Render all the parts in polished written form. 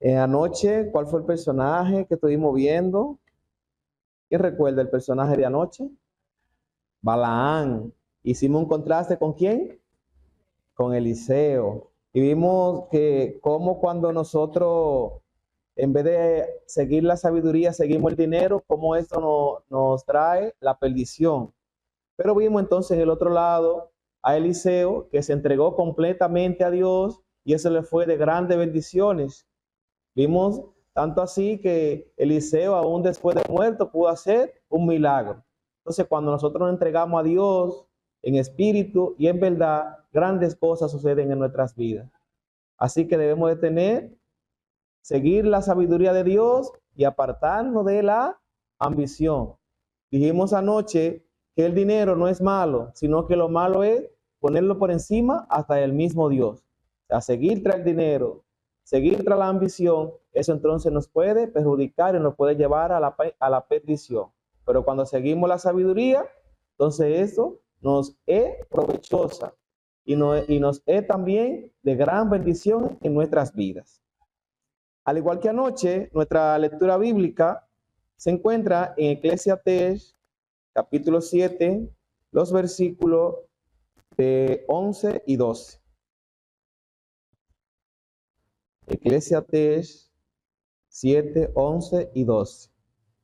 Anoche, ¿cuál fue el personaje que estuvimos viendo? ¿Quién recuerda el personaje de anoche? Balaán. Hicimos un contraste ¿con quién? Con Eliseo. Y vimos que como cuando nosotros, en vez de seguir la sabiduría, seguimos el dinero, cómo esto nos trae la perdición. Pero vimos entonces en el otro lado a Eliseo, que se entregó completamente a Dios y eso le fue de grandes bendiciones. Vimos tanto así que Eliseo, aún después de muerto, pudo hacer un milagro. Entonces, cuando nosotros nos entregamos a Dios en espíritu y en verdad, grandes cosas suceden en nuestras vidas. Así que debemos de seguir la sabiduría de Dios y apartarnos de la ambición. Dijimos anoche que el dinero no es malo, sino que lo malo es ponerlo por encima hasta el mismo Dios. O sea, seguir tras el dinero, seguir tras la ambición, eso entonces nos puede perjudicar y nos puede llevar a la perdición. Pero cuando seguimos la sabiduría, entonces eso nos es provechosa y nos es también de gran bendición en nuestras vidas. Al igual que anoche, nuestra lectura bíblica se encuentra en Eclesiastés capítulo 7, los versículos de 11 y 12. Eclesiastés 7, 11 y 12.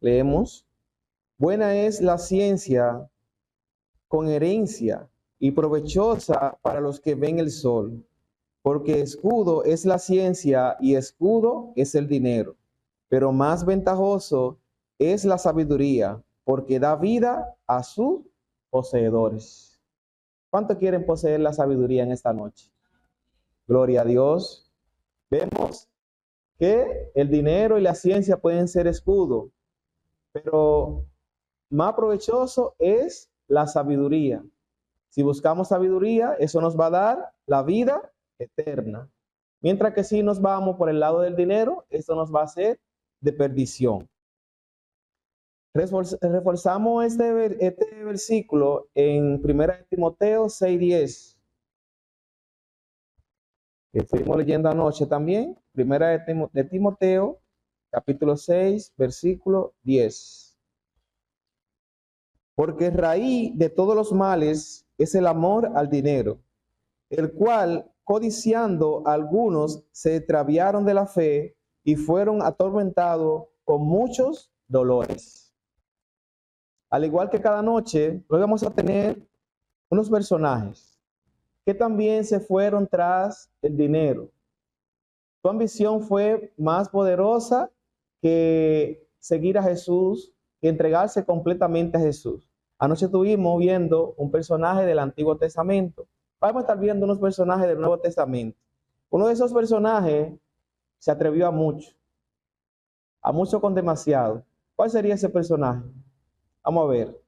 Leemos: buena es la ciencia con herencia y provechosa para los que ven el sol, porque escudo es la ciencia y escudo es el dinero, pero más ventajoso es la sabiduría, porque da vida a sus poseedores. ¿Cuánto quieren poseer la sabiduría en esta noche? Gloria a Dios. Vemos que el dinero y la ciencia pueden ser escudo, pero más provechoso es la sabiduría. Si buscamos sabiduría, eso nos va a dar la vida eterna. Mientras que si nos vamos por el lado del dinero, esto nos va a hacer de perdición. Reforzamos este versículo en 1 Timoteo 6:10, que estuvimos leyendo anoche también. 1 de Timoteo, capítulo 6, versículo 10. Porque raíz de todos los males es el amor al dinero, el cual, codiciando algunos, se extraviaron de la fe y fueron atormentados con muchos dolores. Al igual que cada noche, hoy vamos a tener unos personajes que también se fueron tras el dinero. Su ambición fue más poderosa que seguir a Jesús, que entregarse completamente a Jesús. Anoche estuvimos viendo un personaje del Antiguo Testamento. Vamos a estar viendo unos personajes del Nuevo Testamento. Uno de esos personajes se atrevió a mucho con demasiado. ¿Cuál sería ese personaje? Vamos a ver.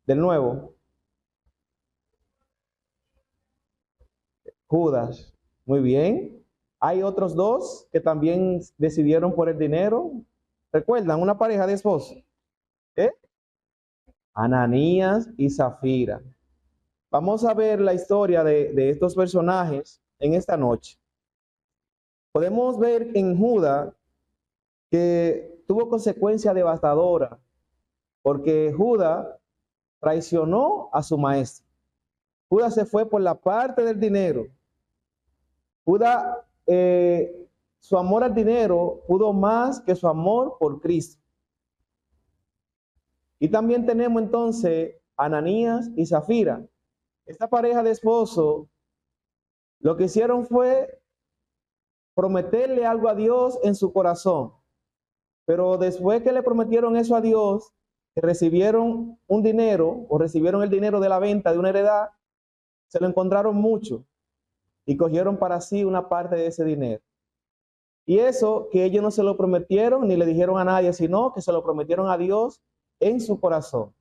De nuevo, Judas. Muy bien. Hay otros dos que también decidieron por el dinero. ¿Recuerdan? Una pareja de esposos. ¿Eh? Ananías y Zafira. Vamos a ver la historia de estos personajes en esta noche. Podemos ver en Judas que tuvo consecuencia devastadora, porque Judas traicionó a su maestro. Judas se fue por la parte del dinero. Judas, su amor al dinero pudo más que su amor por Cristo. Y también tenemos entonces Ananías y Zafira. Esta pareja de esposos lo que hicieron fue prometerle algo a Dios en su corazón. Pero después que le prometieron eso a Dios, que recibieron un dinero o recibieron el dinero de la venta de una heredad, se lo encontraron mucho y cogieron para sí una parte de ese dinero. Y eso que ellos no se lo prometieron ni le dijeron a nadie, sino que se lo prometieron a Dios en su corazón.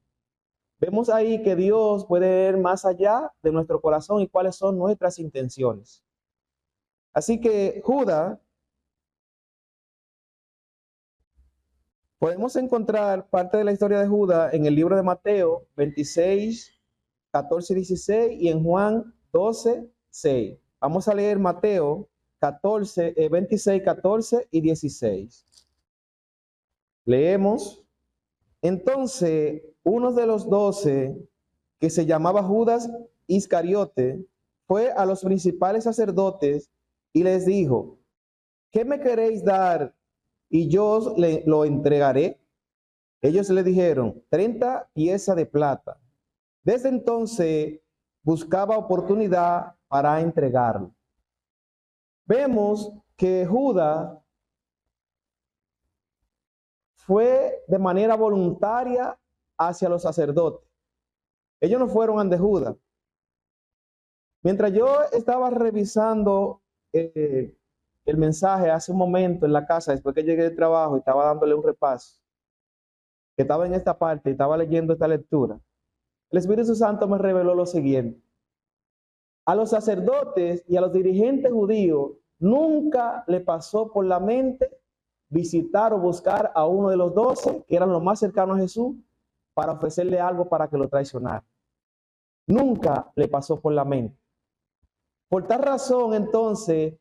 Vemos ahí que Dios puede ver más allá de nuestro corazón y cuáles son nuestras intenciones. Así que Judas, podemos encontrar parte de la historia de Judas en el libro de Mateo 26, 14 y 16 y en Juan 12, 6. Vamos a leer Mateo 26, 14 y 16. Leemos. Entonces, uno de los 12, que se llamaba Judas Iscariote, fue a los principales sacerdotes y les dijo: ¿qué me queréis dar y yo os lo entregaré? Ellos le dijeron: 30 piezas de plata. Desde entonces buscaba oportunidad para entregarlo. Vemos que Judas fue de manera voluntaria hacia los sacerdotes. Ellos no fueron ante Judas. Mientras yo estaba revisando el mensaje hace un momento en la casa, después que llegué del trabajo y estaba dándole un repaso, que estaba en esta parte y estaba leyendo esta lectura, el Espíritu Santo me reveló lo siguiente. A los sacerdotes y a los dirigentes judíos nunca le pasó por la mente visitar o buscar a uno de los 12, que eran los más cercanos a Jesús, para ofrecerle algo para que lo traicionara. Nunca le pasó por la mente. Por tal razón, entonces,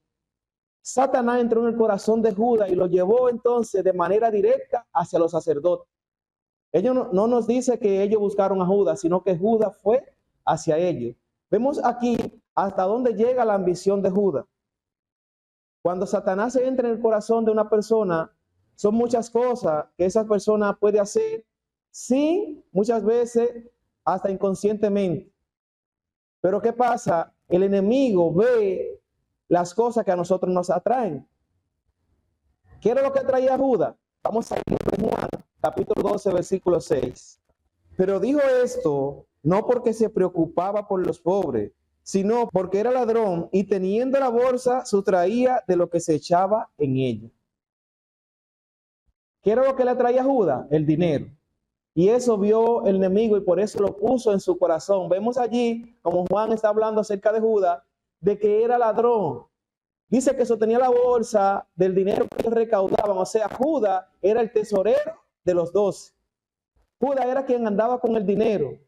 Satanás entró en el corazón de Judas y lo llevó entonces de manera directa hacia los sacerdotes. Ellos no nos dice que ellos buscaron a Judas, sino que Judas fue hacia ellos. Vemos aquí hasta dónde llega la ambición de Judas. Cuando Satanás entra en el corazón de una persona, son muchas cosas que esa persona puede hacer, sí, muchas veces hasta inconscientemente. Pero ¿qué pasa? El enemigo ve las cosas que a nosotros nos atraen. ¿Qué era lo que atraía a Judas? Vamos a ir a Juan, capítulo 12, versículo 6. Pero dijo esto no porque se preocupaba por los pobres, sino porque era ladrón y teniendo la bolsa sustraía de lo que se echaba en ella. ¿Qué era lo que le atraía a Judas? El dinero. Y eso vio el enemigo y por eso lo puso en su corazón. Vemos allí, como Juan está hablando acerca de Judas, de que era ladrón. Dice que sostenía la bolsa del dinero que ellos recaudaban. O sea, Judas era el tesorero de los 12. Judas era quien andaba con el dinero.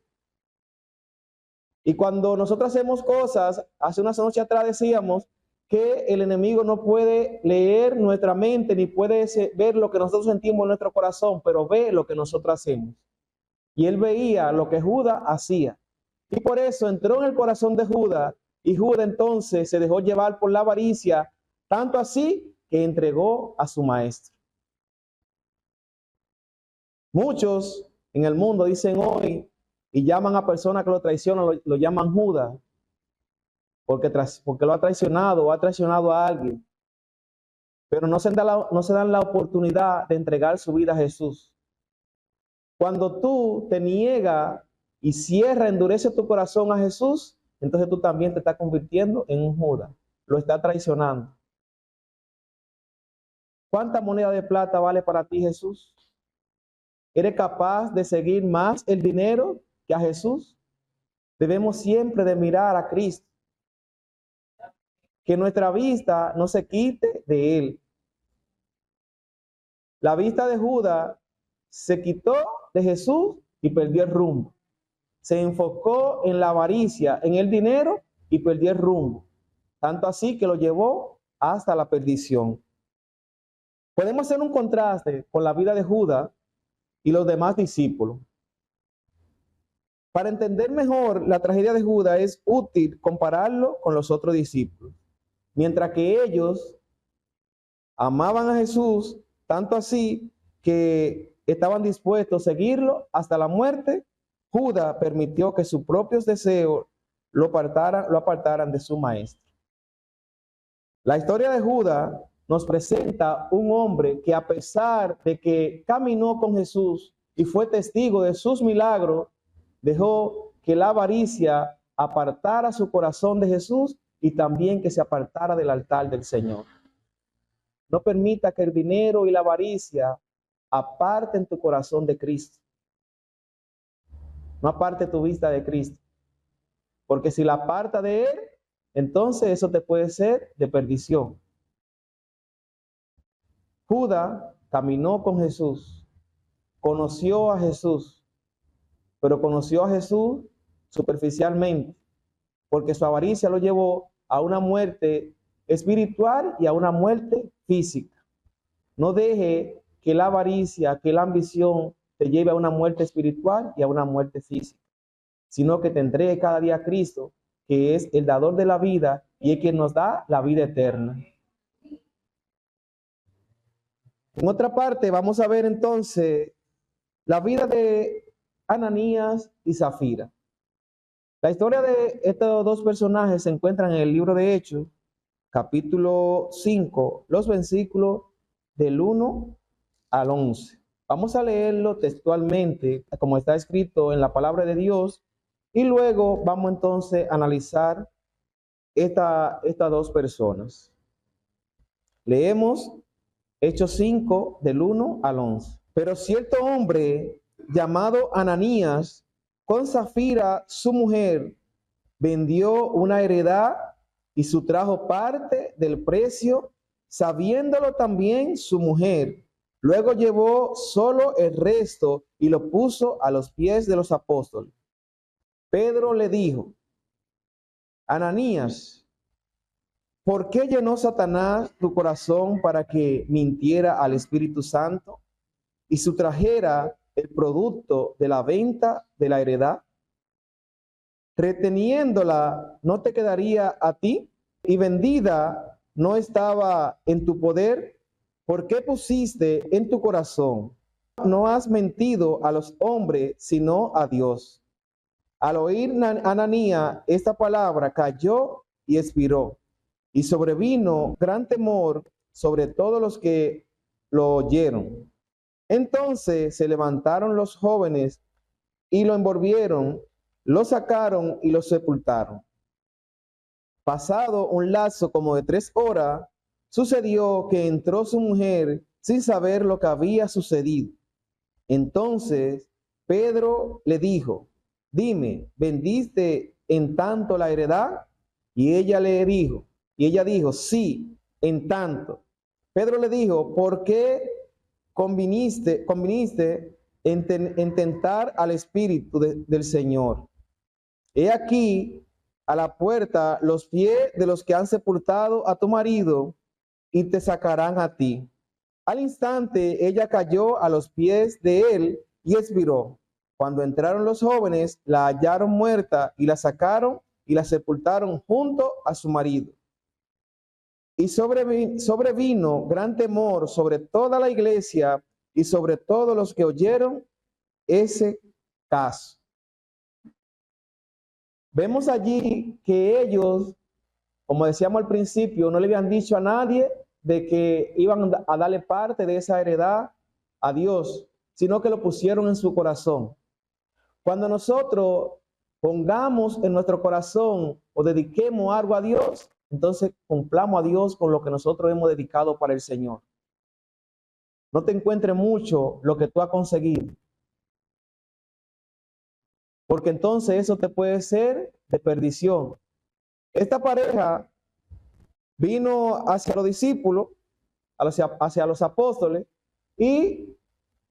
Y cuando nosotros hacemos cosas, hace unas noches atrás decíamos que el enemigo no puede leer nuestra mente ni puede ver lo que nosotros sentimos en nuestro corazón, pero ve lo que nosotros hacemos. Y él veía lo que Judas hacía. Y por eso entró en el corazón de Judas y Judas entonces se dejó llevar por la avaricia, tanto así que entregó a su maestro. Muchos en el mundo dicen hoy y llaman a personas que lo traicionan, lo llaman Judas, porque lo ha traicionado o ha traicionado a alguien. Pero no se dan la oportunidad de entregar su vida a Jesús. Cuando tú te niegas y cierras, endurece tu corazón a Jesús, entonces tú también te estás convirtiendo en un Judas. Lo estás traicionando. ¿Cuánta moneda de plata vale para ti Jesús? ¿Eres capaz de seguir más el dinero que a Jesús? Debemos siempre de mirar a Cristo. Que nuestra vista no se quite de Él. La vista de Judas se quitó de Jesús y perdió el rumbo. Se enfocó en la avaricia, en el dinero y perdió el rumbo. Tanto así que lo llevó hasta la perdición. Podemos hacer un contraste con la vida de Judas y los demás discípulos. Para entender mejor la tragedia de Judas es útil compararlo con los otros discípulos. Mientras que ellos amaban a Jesús, tanto así que estaban dispuestos a seguirlo hasta la muerte, Judas permitió que sus propios deseos lo apartaran de su maestro. La historia de Judas nos presenta un hombre que a pesar de que caminó con Jesús y fue testigo de sus milagros, dejó que la avaricia apartara su corazón de Jesús y también que se apartara del altar del Señor. No permita que el dinero y la avaricia aparten tu corazón de Cristo. No aparte tu vista de Cristo. Porque si la aparta de Él, entonces eso te puede ser de perdición. Judas caminó con Jesús, conoció a Jesús, pero conoció a Jesús superficialmente, porque su avaricia lo llevó a una muerte espiritual y a una muerte física. No deje que la avaricia, que la ambición te lleve a una muerte espiritual y a una muerte física, sino que te entregue cada día a Cristo, que es el dador de la vida y es quien nos da la vida eterna. En otra parte, vamos a ver entonces la vida de Ananías y Zafira. La historia de estos dos personajes se encuentran en el libro de Hechos, capítulo 5, los versículos del 1 al 11. Vamos a leerlo textualmente, como está escrito en la palabra de Dios, y luego vamos entonces a analizar estas dos personas. Leemos Hechos 5, del 1 al 11. Pero cierto hombre llamado Ananías, con Zafira su mujer, vendió una heredad y sustrajo parte del precio, sabiéndolo también su mujer. Luego llevó solo el resto y lo puso a los pies de los apóstoles. Pedro le dijo: Ananías, ¿por qué llenó Satanás tu corazón para que mintiera al Espíritu Santo y sustrajera el producto de la venta de la heredad? Reteniéndola, ¿no te quedaría a ti? Y vendida, ¿no estaba en tu poder? ¿Por qué pusiste en tu corazón? No has mentido a los hombres, sino a Dios. Al oír Ananías esta palabra, cayó y expiró. Y sobrevino gran temor sobre todos los que lo oyeron. Entonces se levantaron los jóvenes y lo envolvieron, lo sacaron y lo sepultaron. Pasado un lapso como de 3 horas, sucedió que entró su mujer sin saber lo que había sucedido. Entonces Pedro le dijo: dime, ¿vendiste en tanto la heredad? Y ella dijo, sí, en tanto. Pedro le dijo: ¿por qué conviniste en tentar al Espíritu del Señor? He aquí a la puerta los pies de los que han sepultado a tu marido y te sacarán a ti. Al instante ella cayó a los pies de él y expiró. Cuando entraron los jóvenes, la hallaron muerta y la sacaron y la sepultaron junto a su marido. Y sobrevino gran temor sobre toda la iglesia y sobre todos los que oyeron ese caso. Vemos allí que ellos, como decíamos al principio, no le habían dicho a nadie de que iban a darle parte de esa heredad a Dios, sino que lo pusieron en su corazón. Cuando nosotros pongamos en nuestro corazón o dediquemos algo a Dios, entonces cumplamos a Dios con lo que nosotros hemos dedicado para el Señor. No te encuentres mucho lo que tú has conseguido, porque entonces eso te puede ser de perdición. Esta pareja vino hacia los discípulos, hacia los apóstoles, y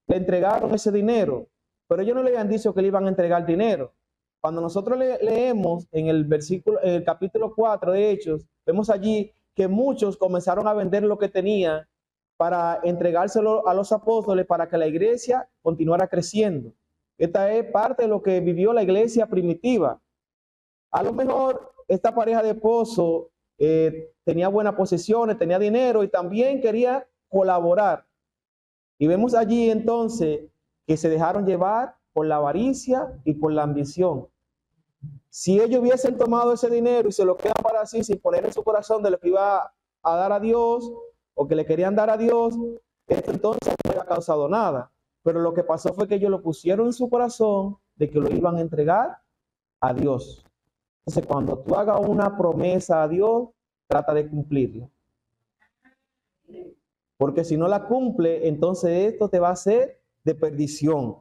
le entregaron ese dinero, pero ellos no le habían dicho que le iban a entregar dinero. Cuando nosotros leemos en el capítulo 4 de Hechos, vemos allí que muchos comenzaron a vender lo que tenían para entregárselo a los apóstoles para que la iglesia continuara creciendo. Esta es parte de lo que vivió la iglesia primitiva. A lo mejor esta pareja de esposo tenía buenas posesiones, tenía dinero y también quería colaborar. Y vemos allí entonces que se dejaron llevar por la avaricia y por la ambición. Si ellos hubiesen tomado ese dinero y se lo quedan para sí sin poner en su corazón de lo que iba a dar a Dios o que le querían dar a Dios, esto entonces no hubiera causado nada. Pero lo que pasó fue que ellos lo pusieron en su corazón de que lo iban a entregar a Dios. Entonces, cuando tú hagas una promesa a Dios, trata de cumplirla. Porque si no la cumple, entonces esto te va a ser de perdición.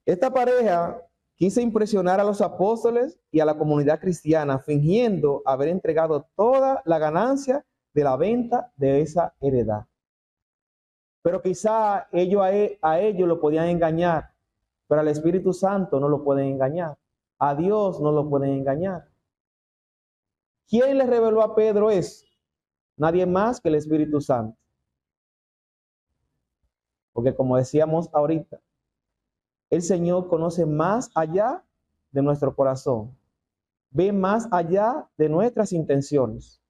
Esta pareja quiso impresionar a los apóstoles y a la comunidad cristiana, fingiendo haber entregado toda la ganancia de la venta de esa heredad. Pero quizá ellos a ellos lo podían engañar, pero al Espíritu Santo no lo pueden engañar. A Dios no lo pueden engañar. ¿Quién le reveló a Pedro eso? Nadie más que el Espíritu Santo. Porque como decíamos ahorita, el Señor conoce más allá de nuestro corazón. Ve más allá de nuestras intenciones.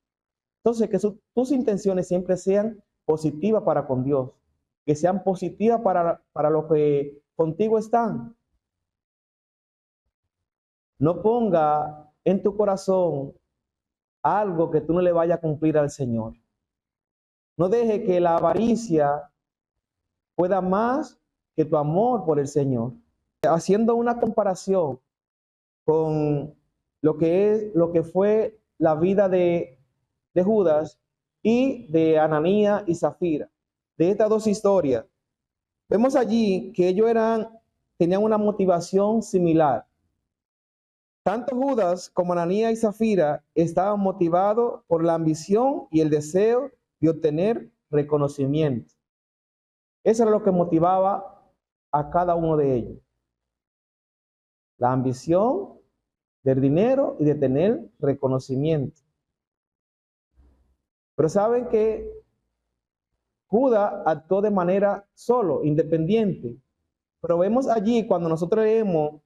Entonces, que tus intenciones siempre sean positivas para con Dios. Que sean positivas para lo que contigo están. No ponga en tu corazón algo que tú no le vayas a cumplir al Señor. No deje que la avaricia pueda más que tu amor por el Señor. Haciendo una comparación con lo que fue la vida de Judas y de Ananías y Zafira. De estas dos historias, vemos allí que ellos tenían una motivación similar. Tanto Judas como Ananías y Zafira estaban motivados por la ambición y el deseo de obtener reconocimiento. Eso era lo que motivaba a cada uno de ellos. La ambición del dinero y de tener reconocimiento. Pero saben que Judas actuó de manera solo, independiente. Pero vemos allí, cuando nosotros leemos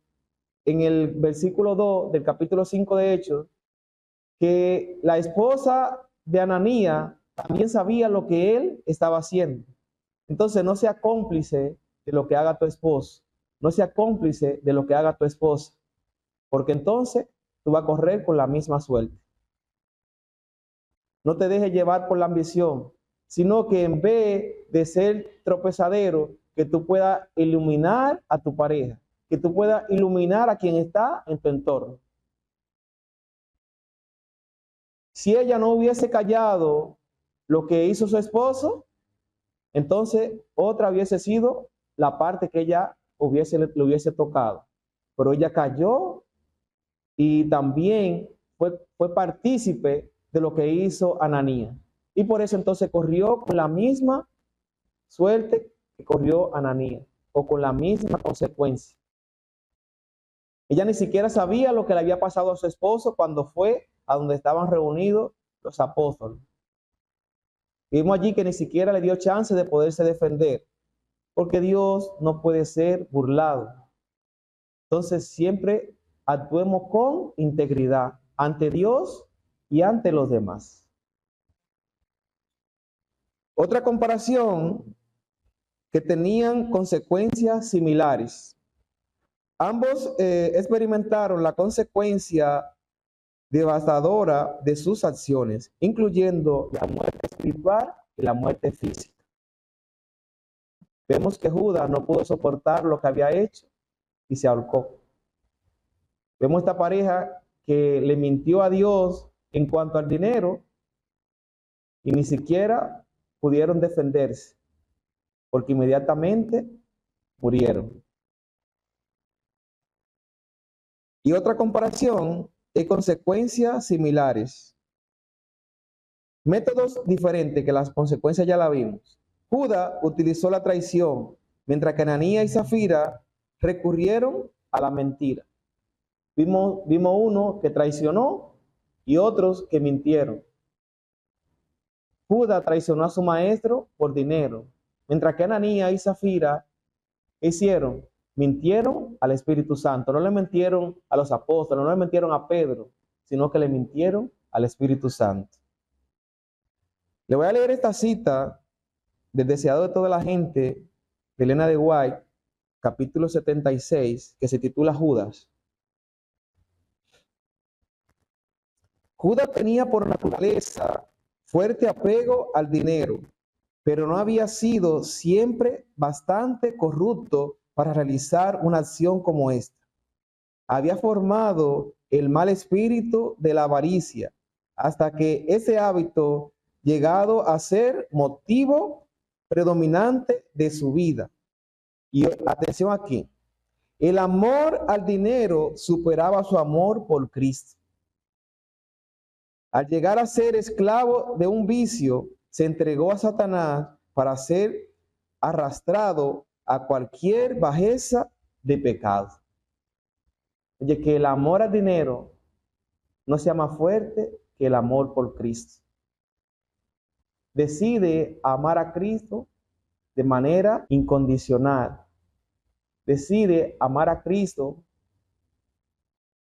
en el versículo 2 del capítulo 5 de Hechos, que la esposa de Ananías también sabía lo que él estaba haciendo. Entonces no sea cómplice de lo que haga tu esposo. No sea cómplice de lo que haga tu esposa. Porque entonces tú vas a correr con la misma suerte. No te dejes llevar por la ambición, sino que en vez de ser tropezadero, que tú puedas iluminar a tu pareja, que tú puedas iluminar a quien está en tu entorno. Si ella no hubiese callado lo que hizo su esposo, entonces otra hubiese sido la parte que ella le hubiese tocado. Pero ella calló y también fue partícipe de lo que hizo Ananías. Y por eso entonces corrió con la misma suerte que corrió Ananías, o con la misma consecuencia. Ella ni siquiera sabía lo que le había pasado a su esposo cuando fue a donde estaban reunidos los apóstoles. Vimos allí que ni siquiera le dio chance de poderse defender, porque Dios no puede ser burlado. Entonces siempre actuemos con integridad ante Dios y ante los demás. Otra comparación, que tenían consecuencias similares. Ambos experimentaron la consecuencia devastadora de sus acciones, incluyendo la muerte espiritual y la muerte física. Vemos que Judas no pudo soportar lo que había hecho y se ahorcó. Vemos esta pareja que le mintió a Dios en cuanto al dinero y ni siquiera pudieron defenderse, porque inmediatamente murieron. Y otra comparación de consecuencias similares. Métodos diferentes, que las consecuencias ya la vimos. Judas utilizó la traición, mientras que Ananías y Zafira recurrieron a la mentira. Vimos uno que traicionó y otros que mintieron. Judas traicionó a su maestro por dinero, mientras que Ananías y Zafira hicieron, mintieron al Espíritu Santo. No le mintieron a los apóstoles, no le mintieron a Pedro, sino que le mintieron al Espíritu Santo. Le voy a leer esta cita del Deseado de toda la gente, de Elena de White, capítulo 76, que se titula Judas. Judas tenía por naturaleza fuerte apego al dinero, pero no había sido siempre bastante corrupto para realizar una acción como esta. Había formado el mal espíritu de la avaricia, hasta que ese hábito llegado a ser motivo predominante de su vida. Y atención aquí, el amor al dinero superaba su amor por Cristo. Al llegar a ser esclavo de un vicio, se entregó a Satanás para ser arrastrado a cualquier bajeza de pecado. Oye, que el amor al dinero no sea más fuerte que el amor por Cristo. Decide amar a Cristo de manera incondicional. Decide amar a Cristo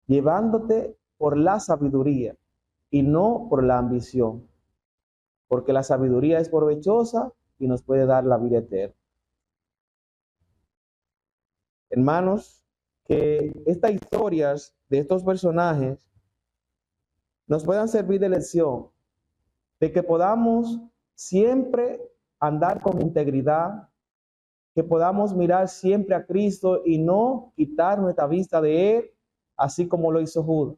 llevándote por la sabiduría y no por la ambición, porque la sabiduría es provechosa y nos puede dar la vida eterna. Hermanos, que estas historias de estos personajes nos puedan servir de lección, de que podamos siempre andar con integridad, que podamos mirar siempre a Cristo y no quitar nuestra vista de Él, así como lo hizo Judas.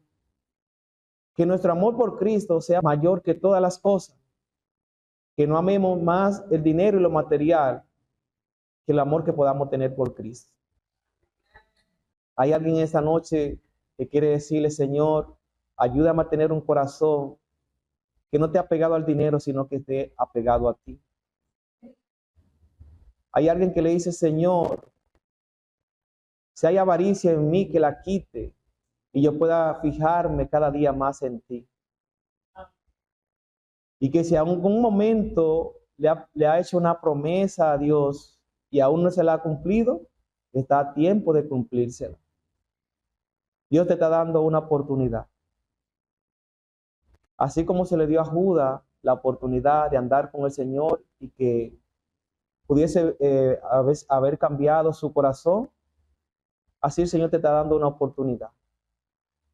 Que nuestro amor por Cristo sea mayor que todas las cosas, que no amemos más el dinero y lo material que el amor que podamos tener por Cristo. Hay alguien esta noche que quiere decirle: Señor, ayúdame a tener un corazón que no esté apegado al dinero, sino que esté apegado a ti. Hay alguien que le dice: Señor, si hay avaricia en mí, que la quite y yo pueda fijarme cada día más en ti. Y que si en algún momento le ha hecho una promesa a Dios y aún no se la ha cumplido, está a tiempo de cumplírsela. Dios te está dando una oportunidad. Así como se le dio a Judas la oportunidad de andar con el Señor y que pudiese haber cambiado su corazón, así el Señor te está dando una oportunidad.